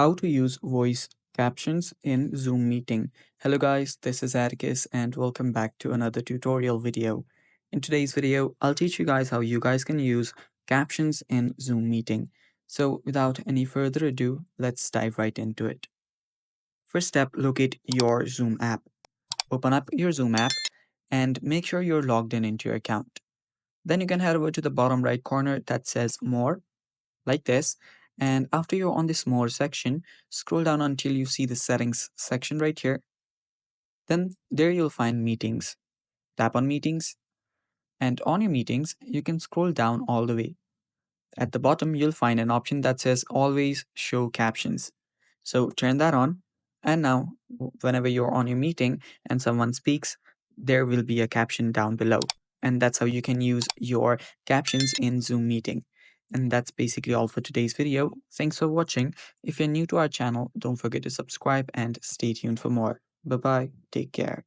How to use voice captions in Zoom meeting. Hello guys, this is Atticus and welcome back to another tutorial video. In today's video, I'll teach you guys how you guys can use captions in Zoom meeting. So without any further ado, let's dive right into it. First step, locate your Zoom app. Open up your Zoom app and make sure you're logged in into your account. Then you can head over to the bottom right corner that says more, like this. And after you're on this more section, scroll down until you see the settings section right here. Then there you'll find meetings. Tap on meetings, and on your meetings, you can scroll down all the way. At the bottom, you'll find an option that says always show captions. So turn that on, and now whenever you're on your meeting and someone speaks, there will be a caption down below. And that's how you can use your captions in Zoom meeting. And that's basically all for today's video. Thanks for watching. If you're new to our channel, don't forget to subscribe and stay tuned for more. Bye bye. Take care.